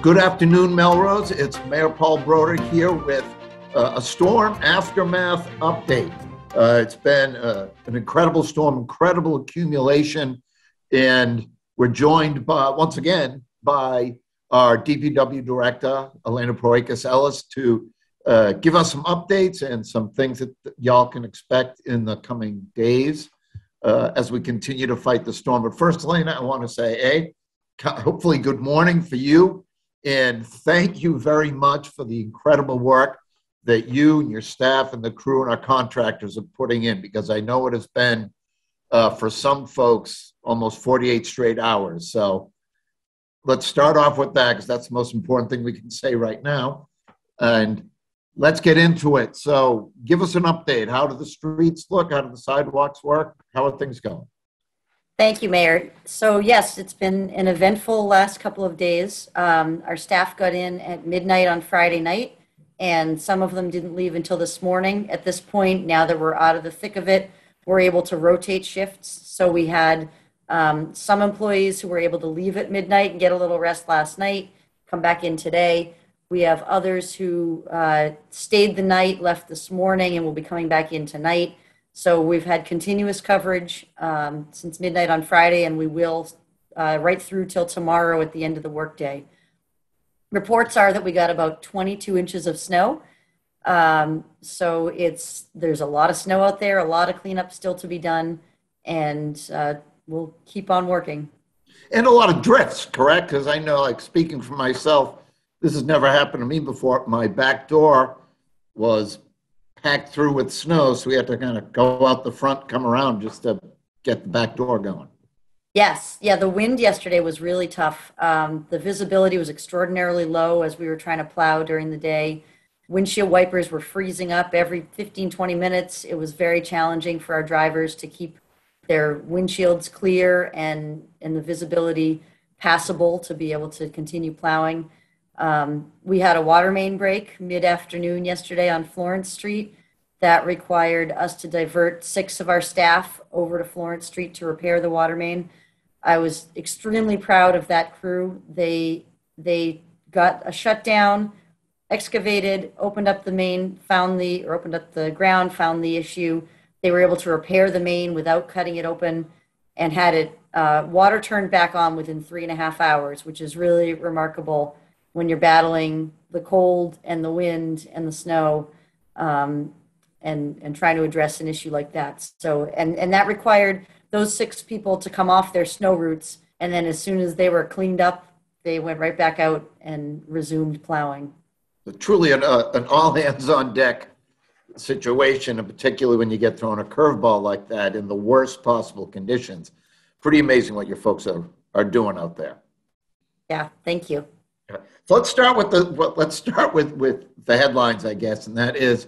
Good afternoon, Melrose. It's Mayor Paul Broder here with a storm aftermath update. It's been an incredible storm, incredible accumulation, and we're joined once again by our DPW Director, Elena Proikis-Ellis, to give us some updates and some things that y'all can expect in the coming days as we continue to fight the storm. But first, Elena, I want to say, hopefully good morning for you. And thank you very much for the incredible work that you and your staff and the crew and our contractors are putting in, because I know it has been, for some folks, almost 48 straight hours. So let's start off with that, because that's the most important thing we can say right now. And let's get into it. So give us an update. How do the streets look? How do the sidewalks work? How are things going? Thank you, Mayor. So yes, it's been an eventful last couple of days. Our staff got in at midnight on Friday night, and some of them didn't leave until this morning. At this point, now that we're out of the thick of it, we're able to rotate shifts. So we had some employees who were able to leave at midnight and get a little rest last night, come back in today. We have others who stayed the night, left this morning, and will be coming back in tonight. So we've had continuous coverage since midnight on Friday, and we will right through till tomorrow at the end of the workday. Reports are that we got about 22 inches of snow. So there's a lot of snow out there, a lot of cleanup still to be done, and we'll keep on working. And a lot of drifts, correct? Because I know, like, speaking for myself, this has never happened to me before. My back door was packed through with snow, so we had to kind of go out the front, come around just to get the back door going. Yes. Yeah, the wind yesterday was really tough. The visibility was extraordinarily low as we were trying to plow during the day. Windshield wipers were freezing up every 15, 20 minutes. It was very challenging for our drivers to keep their windshields clear and the visibility passable to be able to continue plowing. We had a water main break mid-afternoon yesterday on Florence Street that required us to divert 6 of our staff over to Florence Street to repair the water main. I was extremely proud of that crew. They got a shutdown, excavated, opened up the main, opened up the ground, found the issue. They were able to repair the main without cutting it open and had it water turned back on within 3.5 hours, which is really remarkable when you're battling the cold and the wind and the snow and trying to address an issue like that. So, and that required those 6 people to come off their snow routes. And then as soon as they were cleaned up, they went right back out and resumed plowing. Truly an all hands on deck situation, and particularly when you get thrown a curveball like that in the worst possible conditions. Pretty amazing what your folks are doing out there. Yeah, thank you. So let's start with the headlines, I guess, and that is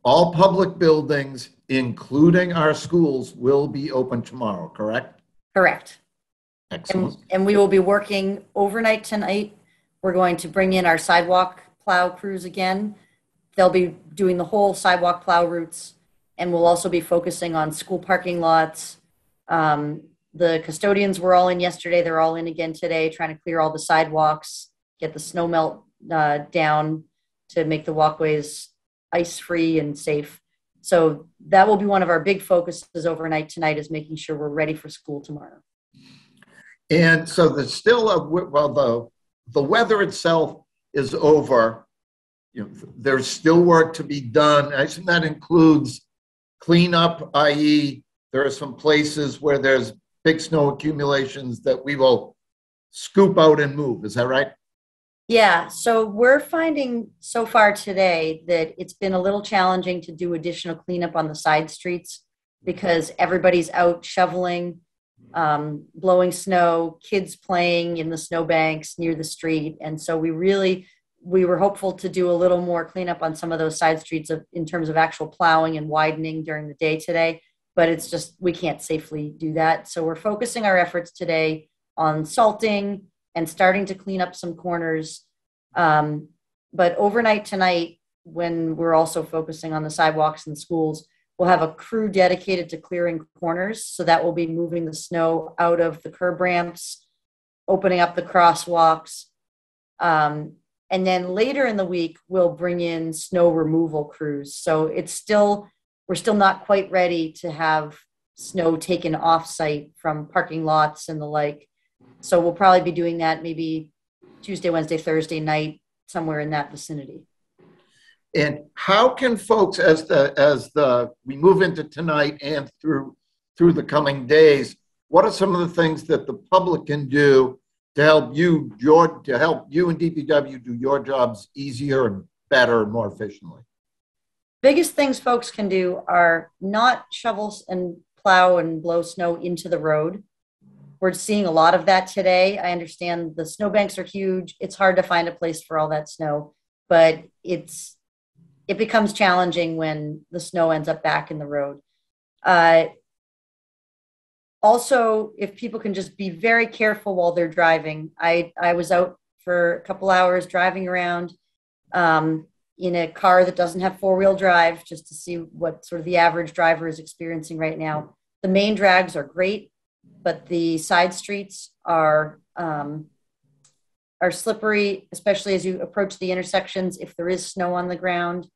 all public buildings, including our schools, will be open tomorrow, correct? Correct. Excellent. And we will be working overnight tonight. We're going to bring in our sidewalk plow crews again. They'll be doing the whole sidewalk plow routes, and we'll also be focusing on school parking lots. The custodians were all in yesterday. They're all in again today, trying to clear all the sidewalks, get the snow melt down to make the walkways ice-free and safe. So that will be one of our big focuses overnight tonight, is making sure we're ready for school tomorrow. And so there's still the weather itself is over. There's still work to be done. I assume that includes cleanup, i.e. there are some places where there's big snow accumulations that we will scoop out and move. Is that right? Yeah, so we're finding so far today that it's been a little challenging to do additional cleanup on the side streets because everybody's out shoveling, blowing snow, kids playing in the snowbanks near the street. And so we were hopeful to do a little more cleanup on some of those side streets in terms of actual plowing and widening during the day today, but it's just, we can't safely do that. So we're focusing our efforts today on salting and starting to clean up some corners. But overnight tonight, when we're also focusing on the sidewalks and schools, we'll have a crew dedicated to clearing corners. So that will be moving the snow out of the curb ramps, opening up the crosswalks, And then later in the week, we'll bring in snow removal crews. So we're still not quite ready to have snow taken off site from parking lots and the like. So we'll probably be doing that maybe Tuesday, Wednesday, Thursday night, somewhere in that vicinity. And how can folks, as we move into tonight and through the coming days, what are some of the things that the public can do to help you and DPW do your jobs easier and better and more efficiently? Biggest things folks can do are not shovel and plow and blow snow into the road. We're seeing a lot of that today. I understand the snowbanks are huge. It's hard to find a place for all that snow, but it becomes challenging when the snow ends up back in the road. Also, if people can just be very careful while they're driving. I was out for a couple hours driving around in a car that doesn't have four-wheel drive, just to see what sort of the average driver is experiencing right now. The main drags are great, but the side streets are slippery, especially as you approach the intersections. If there is snow on the ground,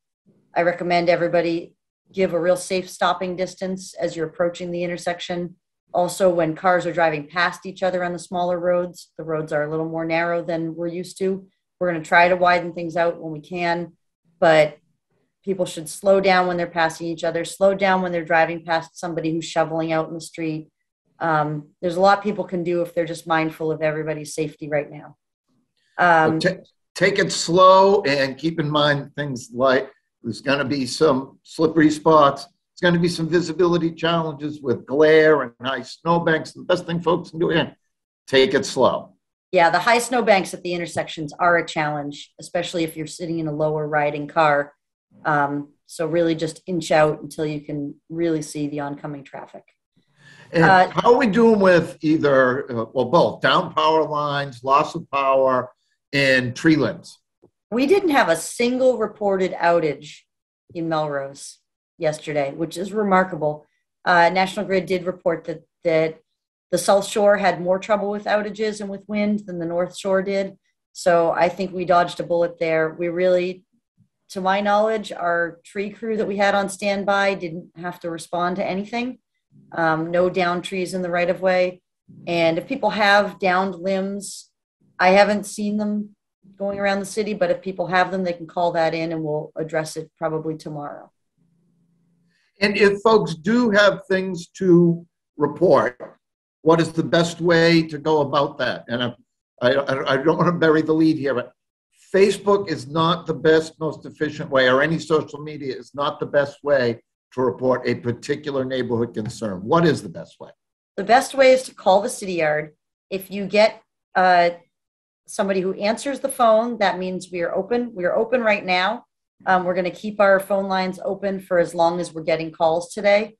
I recommend everybody give a real safe stopping distance as you're approaching the intersection. Also, when cars are driving past each other on the smaller roads, the roads are a little more narrow than we're used to. We're going to try to widen things out when we can, but people should slow down when they're passing each other, slow down when they're driving past somebody who's shoveling out in the street. There's a lot people can do if they're just mindful of everybody's safety right now. Take it slow and keep in mind things like there's going to be some slippery spots. There's going to be some visibility challenges with glare and high snowbanks. The best thing folks can do is take it slow. Yeah, the high snowbanks at the intersections are a challenge, especially if you're sitting in a lower riding car. So really just inch out until you can really see the oncoming traffic. And how are we doing with either, both down power lines, loss of power, and tree limbs? We didn't have a single reported outage in Melrose yesterday, which is remarkable. National Grid did report that the South Shore had more trouble with outages and with wind than the North Shore did. So I think we dodged a bullet there. We really, to my knowledge, our tree crew that we had on standby didn't have to respond to anything. No downed trees in the right of way. And if people have downed limbs, I haven't seen them going around the city, but if people have them, they can call that in and we'll address it probably tomorrow. And if folks do have things to report, what is the best way to go about that? And I don't want to bury the lead here, but Facebook is not the best, most efficient way, or any social media is not the best way to report a particular neighborhood concern. What is the best way? The best way is to call the city yard. If you get somebody who answers the phone, that means we are open. We are open right now. We're going to keep our phone lines open for as long as we're getting calls today.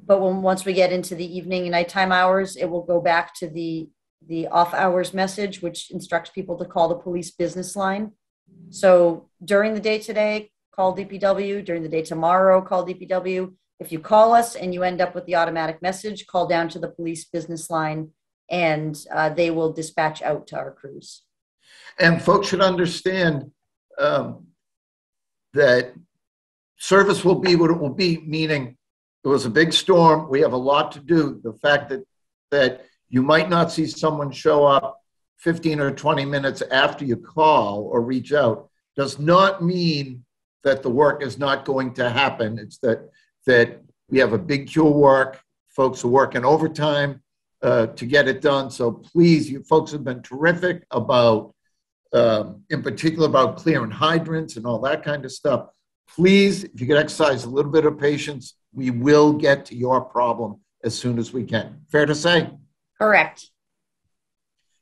But once we get into the evening and nighttime hours, it will go back to the off hours message, which instructs people to call the police business line. So during the day today, call DPW. During the day tomorrow, call DPW. If you call us and you end up with the automatic message, call down to the police business line and they will dispatch out to our crews. And folks should understand that service will be what it will be, meaning it was a big storm. We have a lot to do. The fact that you might not see someone show up 15 or 20 minutes after you call or reach out does not mean that the work is not going to happen. It's that we have a big queue of work. Folks are working overtime to get it done. So please, you folks have been terrific about, in particular, about clearing hydrants and all that kind of stuff. Please, if you could exercise a little bit of patience, we will get to your problem as soon as we can. Fair to say? Correct.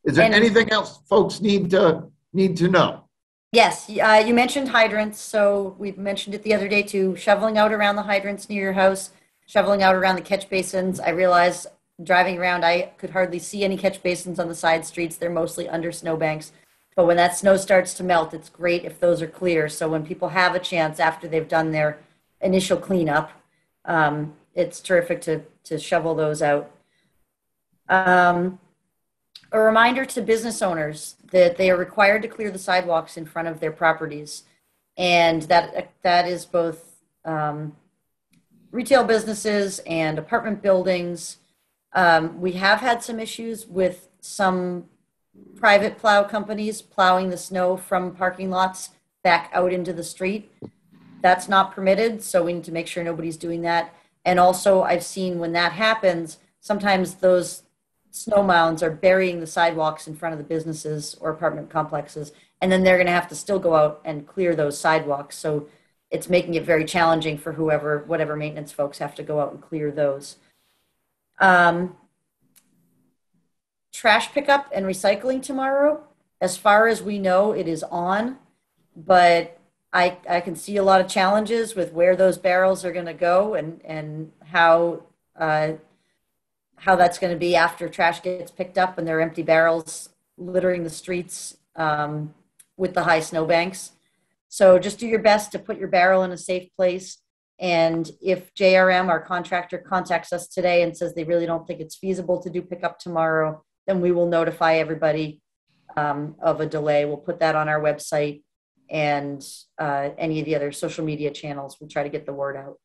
Is there anything else folks need to know? Yes, you mentioned hydrants. So we've mentioned it the other day too, shoveling out around the hydrants near your house, shoveling out around the catch basins. I realize driving around, I could hardly see any catch basins on the side streets. They're mostly under snowbanks. But when that snow starts to melt, it's great if those are clear. So when people have a chance after they've done their initial cleanup, it's terrific to shovel those out. A reminder to business owners that they are required to clear the sidewalks in front of their properties. And that is both retail businesses and apartment buildings. We have had some issues with some private plow companies plowing the snow from parking lots back out into the street. That's not permitted, so we need to make sure nobody's doing that. And also, I've seen when that happens, sometimes those snow mounds are burying the sidewalks in front of the businesses or apartment complexes, and then they're going to have to still go out and clear those sidewalks. So it's making it very challenging for whatever maintenance folks have to go out and clear those. Trash pickup and recycling tomorrow. As far as we know, it is on, but I can see a lot of challenges with where those barrels are going to go and how that's going to be after trash gets picked up and there are empty barrels littering the streets with the high snowbanks. So just do your best to put your barrel in a safe place. And if JRM, our contractor, contacts us today and says they really don't think it's feasible to do pickup tomorrow, then we will notify everybody of a delay. We'll put that on our website and any of the other social media channels. We'll try to get the word out.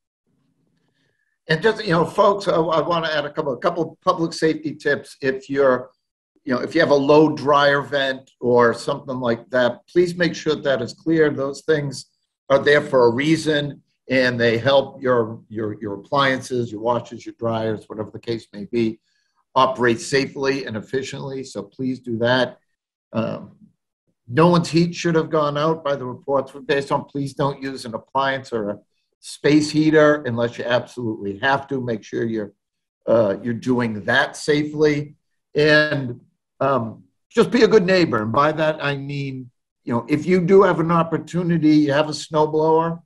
And just, folks, I want to add a couple public safety tips. If if you have a low dryer vent or something like that, please make sure that is clear. Those things are there for a reason, and they help your appliances, your washers, your dryers, whatever the case may be, operate safely and efficiently. So please do that. No one's heat should have gone out by the reports we're based on. Please don't use an appliance or a space heater unless you absolutely have to. Make sure you're doing that safely, and just be a good neighbor. And by that I mean, if you do have an opportunity, you have a snow blower,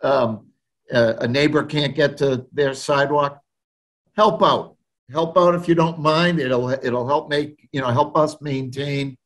a neighbor can't get to their sidewalk, help out. Help out if you don't mind. It'll help help us maintain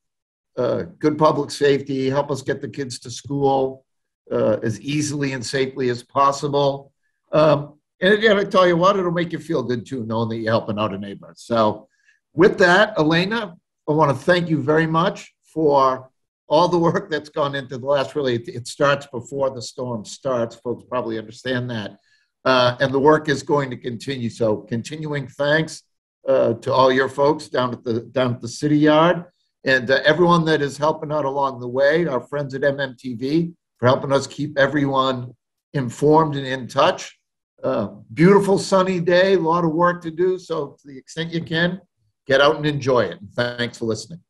good public safety, help us get the kids to school as easily and safely as possible. And again, I tell you what, it'll make you feel good too, knowing that you're helping out a neighbor. So with that, Elena, I want to thank you very much for all the work that's gone into the last, really, it starts before the storm starts. Folks probably understand that. And the work is going to continue. So continuing thanks to all your folks down at the city yard, and everyone that is helping out along the way, our friends at MMTV for helping us keep everyone informed and in touch. Beautiful sunny day, a lot of work to do. So to the extent you can, get out and enjoy it. And thanks for listening.